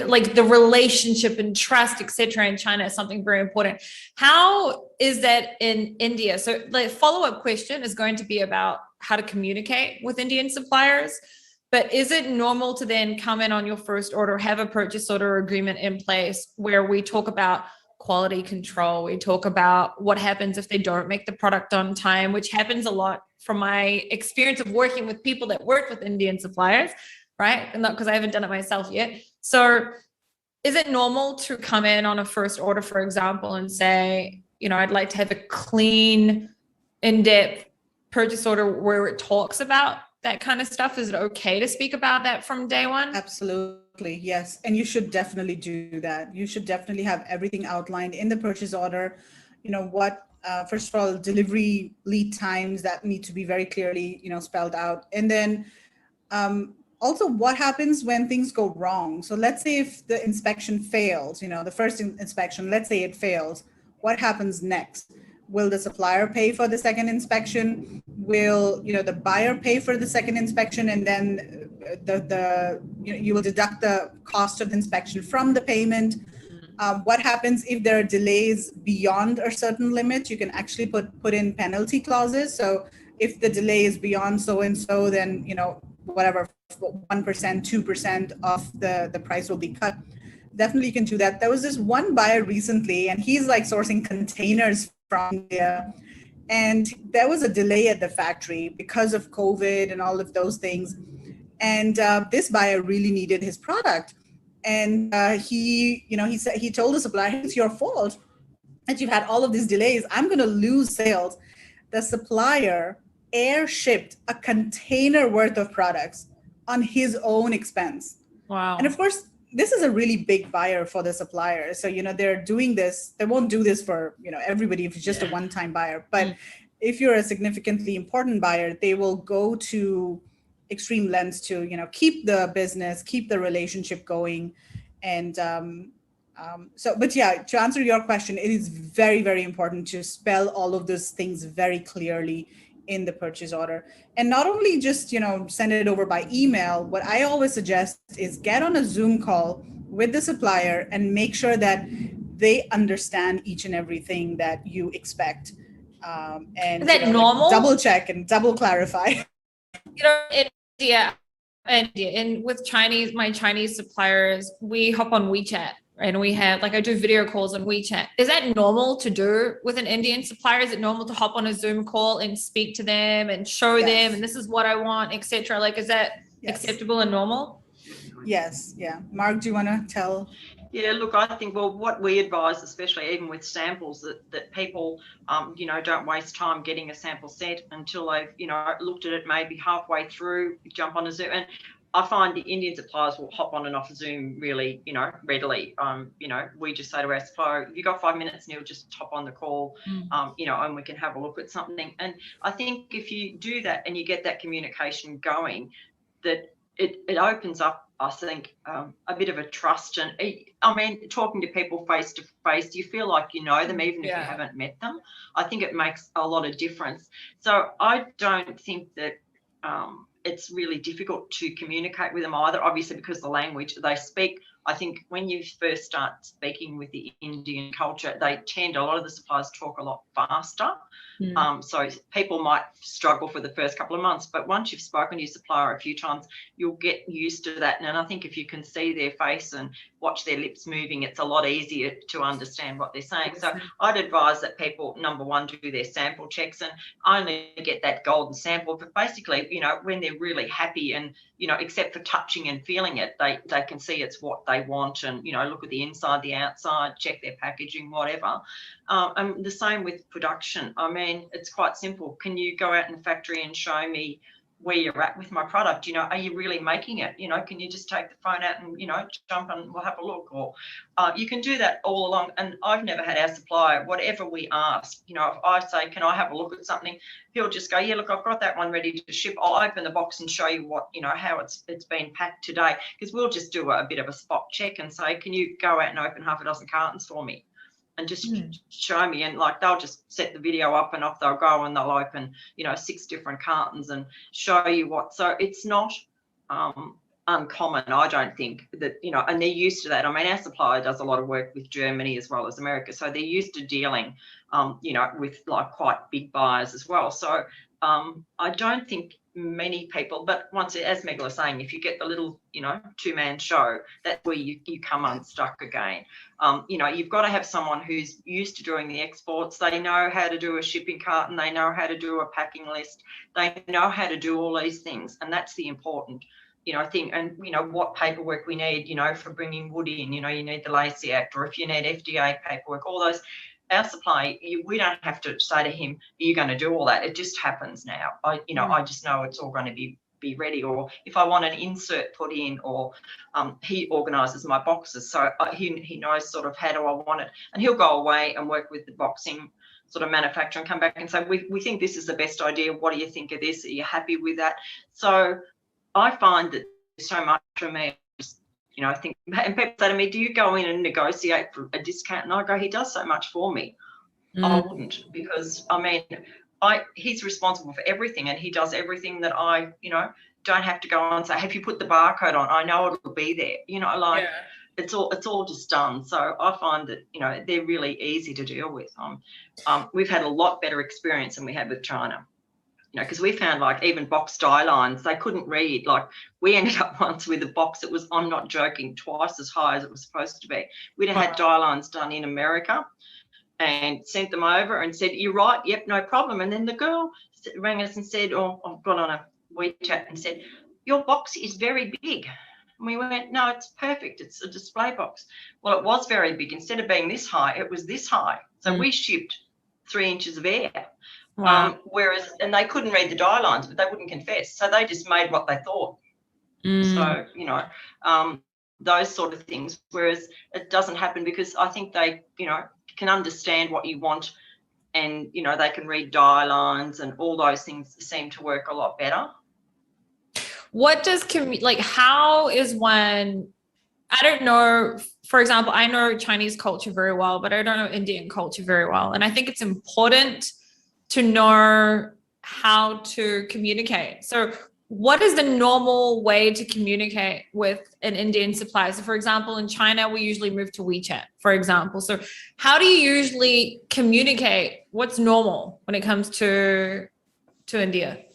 like the relationship and trust, etc. in China is something very important. How is that in India? So the follow-up question is going to be about how to communicate with Indian suppliers. But is it normal to then come in on your first order, have a purchase order agreement in place where we talk about quality control, we talk about what happens if they don't make the product on time, which happens a lot from my experience of working with people that work with Indian suppliers, right? And not because I haven't done it myself yet. So is it normal to come in on a first order, for example, and say, you know, I'd like to have a clean, in-depth purchase order where it talks about that kind of stuff? Is it okay to speak about that from day one? Absolutely, yes. And you should definitely do that. You should definitely have everything outlined in the purchase order. You know, what, first of all, delivery lead times that need to be very clearly, you know, spelled out. And then also what happens when things go wrong. So let's say if the inspection fails, you know, the first inspection, let's say it fails, what happens next? Will the supplier pay for the second inspection? Will, you know, the buyer pay for the second inspection, and then you will deduct the cost of the inspection from the payment? What happens if there are delays beyond a certain limit? You can actually put in penalty clauses. So if the delay is beyond so and so, then, you know, whatever, 1%, 2% of the price will be cut. Definitely you can do that. There was this one buyer recently, and he's like sourcing containers from India, and there was a delay at the factory because of COVID and all of those things. And this buyer really needed his product, and he said, he told the supplier, it's your fault that you've had all of these delays. I'm going to lose sales. The supplier air shipped a container worth of products on his own expense. Wow. And of course, this is a really big buyer for the supplier. So, you know, they're doing this. They won't do this for, you know, everybody if it's just a one-time buyer. But if you're a significantly important buyer, they will go to extreme lengths to, keep the business, keep the relationship going. And but yeah, to answer your question, it is very, very important to spell all of those things very clearly in the purchase order. And not only just, send it over by email, what I always suggest is get on a Zoom call with the supplier and make sure that they understand each and everything that you expect. And is that normal? Double check and double clarify. In India, and with my Chinese suppliers, we hop on WeChat and we have, I do video calls on WeChat. Is that normal to do with an Indian supplier? Is it normal to hop on a Zoom call and speak to them and show them, and this is what I want, etc.? Is that acceptable and normal? Yes. Yeah. Mark, do you want to tell? Yeah, look, I think, what we advise, especially even with samples, that people, don't waste time getting a sample set until they've, looked at it maybe halfway through, jump on a Zoom. And I find the Indian suppliers will hop on and off Zoom really, readily. We just say to our supplier, if you've got 5 minutes, Neil, just hop on the call, and we can have a look at something. And I think if you do that and you get that communication going, that it opens up, I think, a bit of a trust. And I mean, talking to people face to face, you feel like you know them even if you haven't met them. I think it makes a lot of difference. So I don't think that it's really difficult to communicate with them either, obviously, because the language they speak. I think when you first start speaking with the Indian culture, a lot of the suppliers talk a lot faster. So people might struggle for the first couple of months, but once you've spoken to your supplier a few times, you'll get used to that. And I think if you can see their face and watch their lips moving, it's a lot easier to understand what they're saying. So I'd advise that people, number one, do their sample checks and only get that golden sample. But basically, when they're really happy and, except for touching and feeling it, they can see it's what they want and, look at the inside, the outside, check their packaging, whatever. And the same with production. I mean, it's quite simple. Can you go out in the factory and show me where you're at with my product? Are you really making it? Can you just take the phone out and, jump and we'll have a look? Or you can do that all along. And I've never had our supplier, whatever we ask, if I say, can I have a look at something? He'll just go, yeah, look, I've got that one ready to ship. I'll open the box and show you what, how it's been packed today. Because we'll just do a bit of a spot check and say, can you go out and open half a dozen cartons for me? And just show me, and they'll just set the video up and off they'll go and they'll open 6 different cartons and show you what. So it's not uncommon, I don't think, that and they're used to that. I mean, our supplier does a lot of work with Germany as well as America, so they're used to dealing with quite big buyers as well. So I don't think many people, but once, as Meghla was saying, if you get the little 2-man show, that's where you come unstuck again. You've got to have someone who's used to doing the exports. They know how to do a shipping carton, they know how to do a packing list, they know how to do all these things, and that's the important thing. And what paperwork we need for bringing wood in, you need the Lacey Act, or if you need FDA paperwork, all those. Our supply, we don't have to say to him, are you going to do all that? It just happens now. I just know it's all going to be ready. Or if I want an insert put in, or he organises my boxes, so he knows sort of how do I want it, and he'll go away and work with the boxing sort of manufacturer and come back and say, we think this is the best idea. What do you think of this? Are you happy with that? So I find that so much for me. I think, and people say to me, do you go in and negotiate for a discount? And I go, he does so much for me. I wouldn't, because I mean, he's responsible for everything, and he does everything that I, don't have to go on and say, have you put the barcode on? I know it'll be there. It's all just done. So I find that, they're really easy to deal with. We've had a lot better experience than we had with China. Because we found even box dye lines, they couldn't read. We ended up once with a box that was, I'm not joking, twice as high as it was supposed to be. We'd had dye lines done in America and sent them over and said, you're right, yep, no problem. And then the girl rang us and said, I've got on a WeChat and said, your box is very big. And we went, no, it's perfect. It's a display box. Well, it was very big. Instead of being this high, it was this high. So we shipped 3 inches of air. Wow. And they couldn't read the dye lines, but they wouldn't confess. So they just made what they thought. So, those sort of things, whereas it doesn't happen because I think they, can understand what you want, and, they can read dye lines, and all those things seem to work a lot better. what does like, how is one, I don't know, for example, I know Chinese culture very well, but I don't know Indian culture very well. And I think it's important to know how to communicate. So what is the normal way to communicate with an Indian supplier? So for example, in China, we usually move to WeChat, for example. So how do you usually communicate? What's normal when it comes to India?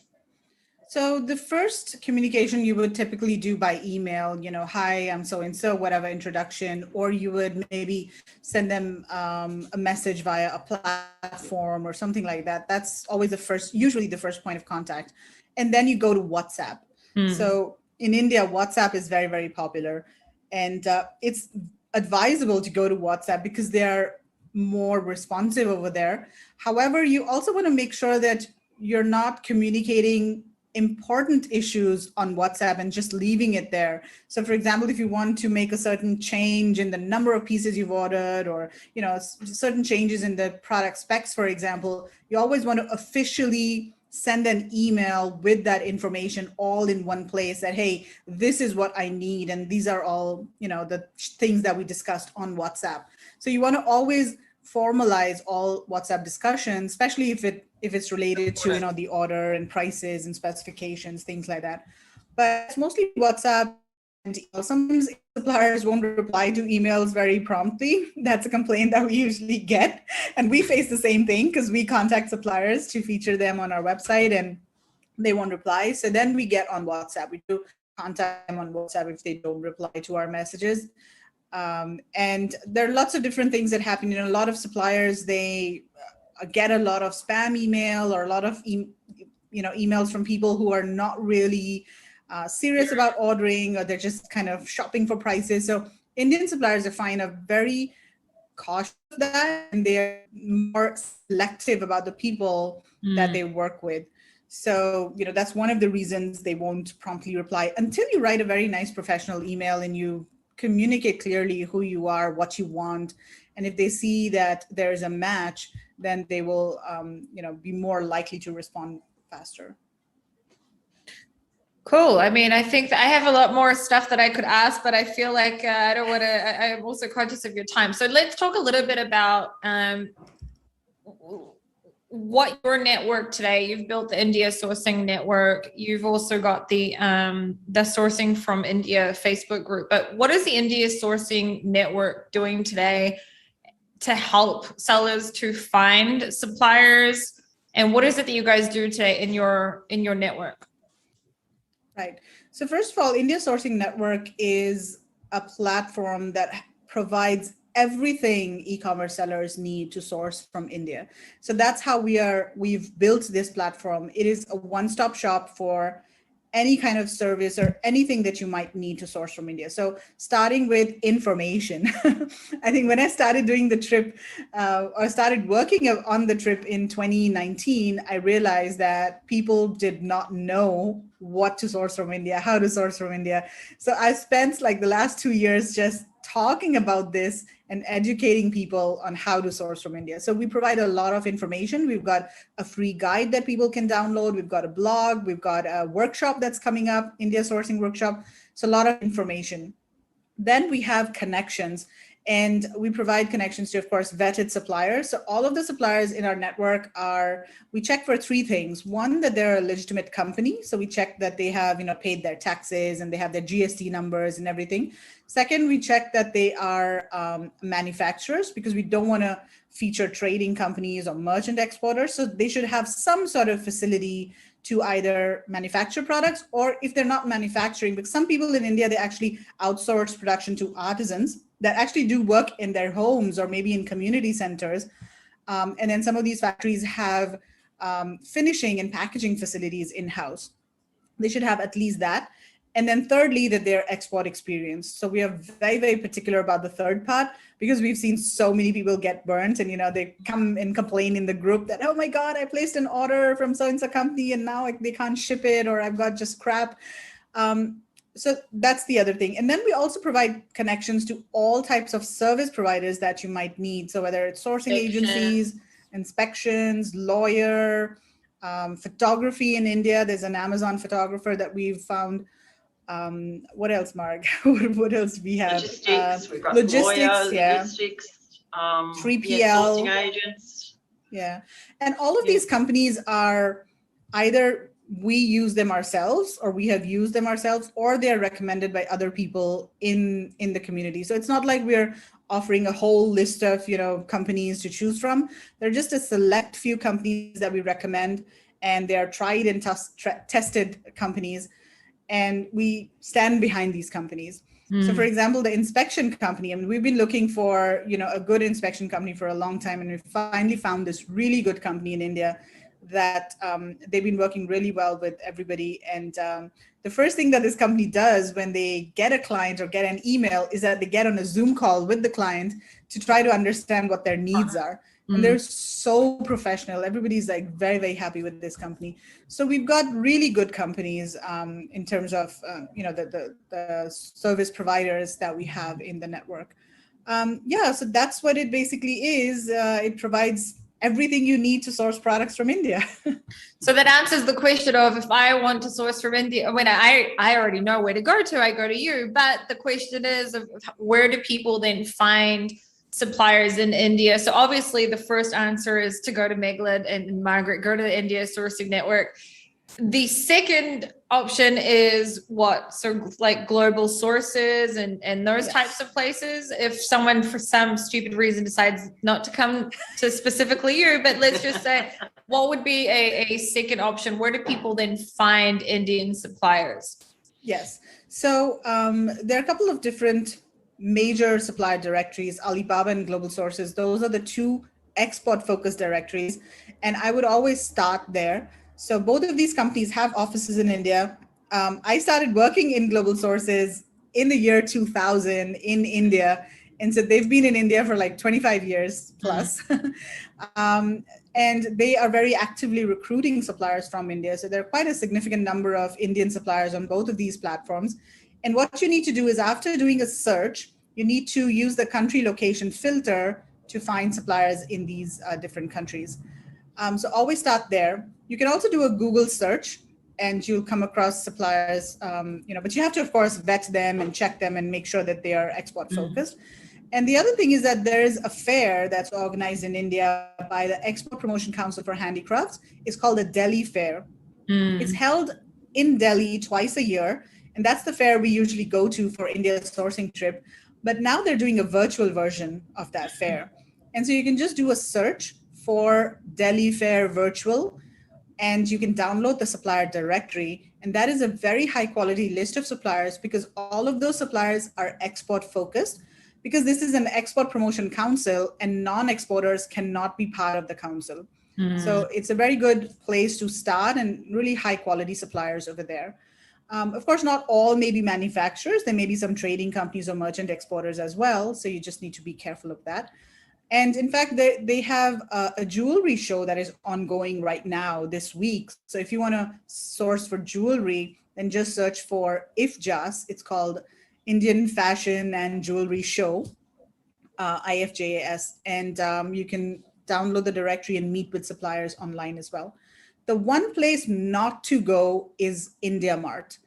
So the first communication you would typically do by email, hi, I'm so-and-so, whatever introduction, or you would maybe send them a message via a platform or something like that. That's always usually the first point of contact. And then you go to WhatsApp. So in India, WhatsApp is very, very popular. And it's advisable to go to WhatsApp because they're more responsive over there. However, you also want to make sure that you're not communicating important issues on WhatsApp and just leaving it there. So for example, if you want to make a certain change in the number of pieces you've ordered, or certain changes in the product specs, for example, you always want to officially send an email with that information all in one place, that, hey, this is what I need, and these are all the things that we discussed on WhatsApp. So you want to always formalize all WhatsApp discussions, especially if it's related to the order and prices and specifications, things like that. But it's mostly WhatsApp. And sometimes suppliers won't reply to emails very promptly. That's a complaint that we usually get, and we face the same thing because we contact suppliers to feature them on our website and they won't reply. So then we get on WhatsApp. We do contact them on WhatsApp if they don't reply to our messages. And there are lots of different things that happen. A lot of suppliers, they get a lot of spam email or a lot of emails from people who are not really serious about ordering, or they're just kind of shopping for prices. So Indian suppliers, I find, are very cautious of that, and they're more selective about the people that they work with. So, that's one of the reasons they won't promptly reply until you write a very nice professional email and you communicate clearly who you are, what you want. And if they see that there's a match, then they will, be more likely to respond faster. Cool. I mean, I think that I have a lot more stuff that I could ask, but I feel like I don't want to, I'm also conscious of your time. So let's talk a little bit about what your network today. You've built the India sourcing network. You've also got the sourcing from India Facebook group. But what is the India sourcing network doing today to help sellers to find suppliers? And what is it that you guys do today in your network? Right. So first of all, India Sourcing Network is a platform that provides everything e-commerce sellers need to source from India. So that's how we've built this platform. It is a one-stop shop for any kind of service or anything that you might need to source from India. So starting with information, I think when I started doing the trip or started working on the trip in 2019, I realized that people did not know what to source from India, how to source from India. So I spent like the last 2 years just talking about this and educating people on how to source from India. So we provide a lot of information. We've got a free guide that people can download. We've got a blog. We've got a workshop that's coming up, India Sourcing Workshop. So a lot of information. Then we have connections, and we provide connections to, of course, vetted suppliers. So all of the suppliers in our network we check for 3 things. One, that they're a legitimate company. So we check that they have, paid their taxes and they have their GST numbers and everything. Second, we check that they are manufacturers, because we don't want to feature trading companies or merchant exporters. So they should have some sort of facility to either manufacture products, or if they're not manufacturing, because some people in India, they actually outsource production to artisans that actually do work in their homes or maybe in community centers. And then some of these factories have finishing and packaging facilities in-house. They should have at least that. And then thirdly, that they're export experienced. So we are very, very particular about the third part, because we've seen so many people get burnt, and they come and complain in the group that, oh my God, I placed an order from so-and-so company and now they can't ship it, or I've got just crap. So that's the other thing. And then we also provide connections to all types of service providers that you might need. So whether it's sourcing agencies, inspections, lawyer, photography in India. There's an Amazon photographer that we've found. What else, Marg? What else we have? Logistics. We've got logistics, logistics. 3PL. Sourcing agents. Yeah. And all of these companies are either we use them ourselves, or we have used them ourselves, or they're recommended by other people in the community. So it's not like we're offering a whole list of, companies to choose from. They're just a select few companies that we recommend, and they are tried and tested companies, and we stand behind these companies. So for example, the inspection company, I mean, we've been looking for, a good inspection company for a long time, and we finally found this really good company in India that they've been working really well with everybody. And the first thing that this company does when they get a client or get an email is that they get on a Zoom call with the client to try to understand what their needs are. And they're so professional. Everybody's like very, very happy with this company. So we've got really good companies in terms of, the service providers that we have in the network. So that's what it basically is. It provides everything you need to source products from India. So that answers the question of, if I want to source from India, when I already know where to, I go to you. But the question is, of where do people then find suppliers in India? So obviously the first answer is to go to Meghla and Margaret, go to the India sourcing network. The second option is what? So like global sources and those types of places. If someone for some stupid reason decides not to come to specifically you, but let's just say, what would be a second option? Where do people then find Indian suppliers? Yes. So there are a couple of different major supplier directories, Alibaba and Global Sources. Those are the two export focused directories. And I would always start there. So both of these companies have offices in India. I started working in Global Sources in the year 2000 in India. And so they've been in India for like 25 years plus. And they are very actively recruiting suppliers from India. So there are quite a significant number of Indian suppliers on both of these platforms. And what you need to do is, after doing a search, you need to use the country location filter to find suppliers in these different countries. So always start there. You can also do a Google search and you'll come across suppliers, but you have to, of course, vet them and check them and make sure that they are export focused. And the other thing is that there is a fair that's organized in India by the Export Promotion Council for Handicrafts. It's called the Delhi Fair. It's held in Delhi twice a year. And that's the fair we usually go to for India's sourcing trip. But now they're doing a virtual version of that fair. And so you can just do a search for Delhi Fair Virtual, and you can download the supplier directory. And that is a very high quality list of suppliers, because all of those suppliers are export focused, because this is an export promotion council and non-exporters cannot be part of the council. So it's a very good place to start, and really high quality suppliers over there. Of course, not all may be manufacturers. There may be some trading companies or merchant exporters as well. So you just need to be careful of that. And in fact, they have a jewelry show that is ongoing right now this week. So if you want to source for jewelry, then just search for IFJAS. It's called Indian Fashion and Jewelry Show, IFJAS. And you can download the directory and meet with suppliers online as well. The one place not to go is India Mart.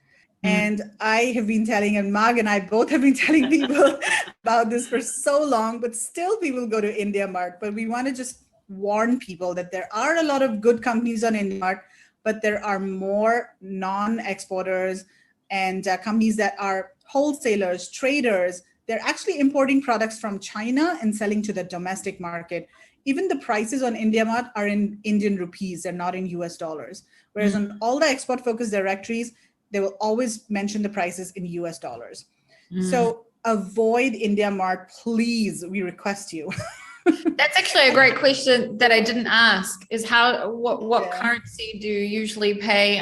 And I have been telling, and Marg and I both have been telling people about this for so long, but still people go to India Mart. But we want to just warn people that there are a lot of good companies on India Mart, but there are more non-exporters and companies that are wholesalers, traders. They're actually importing products from China and selling to the domestic market. Even the prices on India Mart are in Indian rupees, they're not in US dollars. Whereas on all the export focused directories, they will always mention the prices in US dollars. So avoid India Mart, please, we request you. That's actually a great question that I didn't ask, is what currency do you usually pay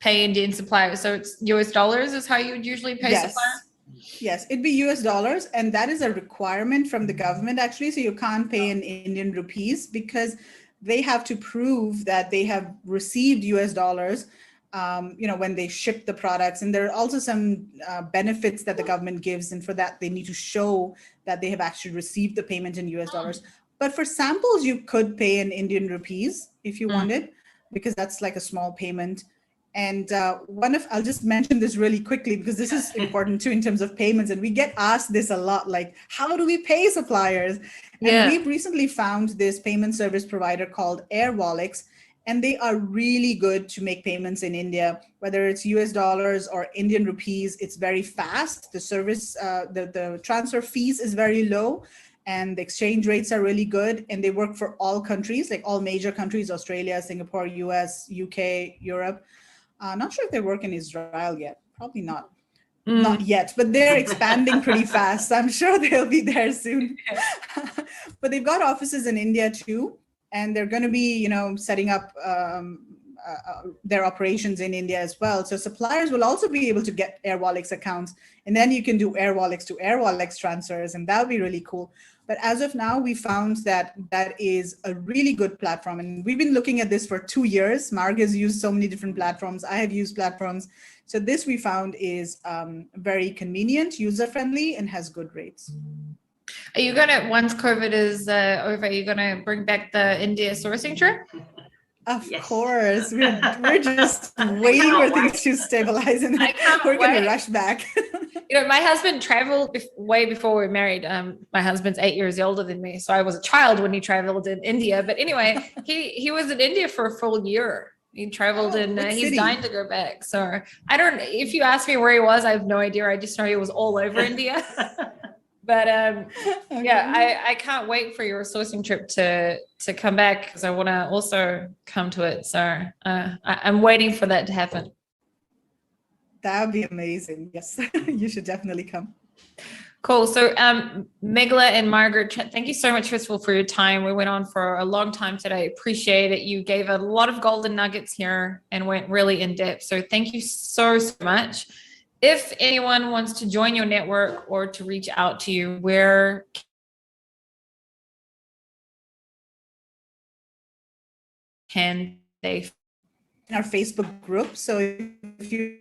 Indian suppliers? So it's US dollars is how you would usually pay suppliers? Yes, it'd be US dollars. And that is a requirement from the government, actually. So you can't pay in Indian rupees, because they have to prove that they have received US dollars when they ship the products. And there are also some benefits that the government gives. And for that, they need to show that they have actually received the payment in US dollars. But for samples, you could pay in Indian rupees if you wanted. because that's like a small payment. And I'll just mention this really quickly because this is important too in terms of payments. And we get asked this a lot, like, how do we pay suppliers? And we've recently found this payment service provider called AirWallex, and they are really good to make payments in India, whether it's US dollars or Indian rupees. It's very fast. The service, the transfer fees is very low, and the exchange rates are really good. And they work for all countries, like all major countries: Australia, Singapore, US, UK, Europe. Not sure if they work in Israel yet. Probably not. Not yet, but they're expanding pretty fast. I'm sure they'll be there soon. But they've got offices in India too, and they're going to be, setting up their operations in India as well. So suppliers will also be able to get AirWallex accounts, and then you can do AirWallex to AirWallex transfers, and that'll be really cool. But as of now, we found that that is a really good platform. And we've been looking at this for 2 years. Margaret has used so many different platforms. I have used platforms. So this we found is very convenient, user-friendly, and has good rates. Are you going to, once COVID is over, are you going to bring back the India sourcing trip? Of course. We're just waiting for things to stabilize, and then we're going to rush back. My husband traveled way before we were married. My husband's 8 years older than me, so I was a child when he traveled in India. But anyway, he was in India for a full year. He traveled and he's dying to go back. So if you ask me where he was, I have no idea. I just know he was all over India. But I can't wait for your sourcing trip to come back, because I want to also come to it. So I'm waiting for that to happen. That would be amazing. Yes, you should definitely come. Cool. So Meghla and Margaret, thank you so much, first of all, for your time. We went on for a long time today. Appreciate it. You gave a lot of golden nuggets here and went really in depth. So thank you so much. If anyone wants to join your network or to reach out to you, where can they? In our Facebook group. So if you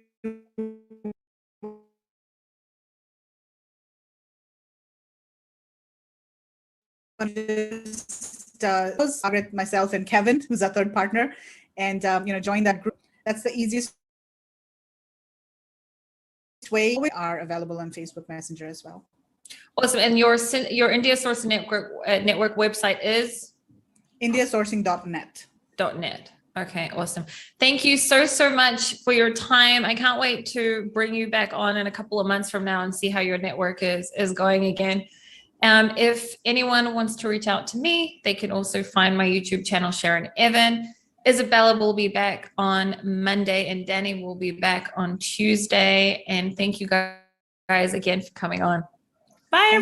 Margaret, myself, and Kevin, who's our third partner, and join that group. That's the easiest way. We are available on Facebook Messenger as well. Awesome. And your India Sourcing Network website is indiasourcing.net. .net. Okay, awesome. Thank you so much for your time. I can't wait to bring you back on in a couple of months from now and see how your network is going again. If anyone wants to reach out to me, they can also find my YouTube channel, Sharon Evan. Isabella will be back on Monday, and Danny will be back on Tuesday. And thank you guys again for coming on. Bye, everyone.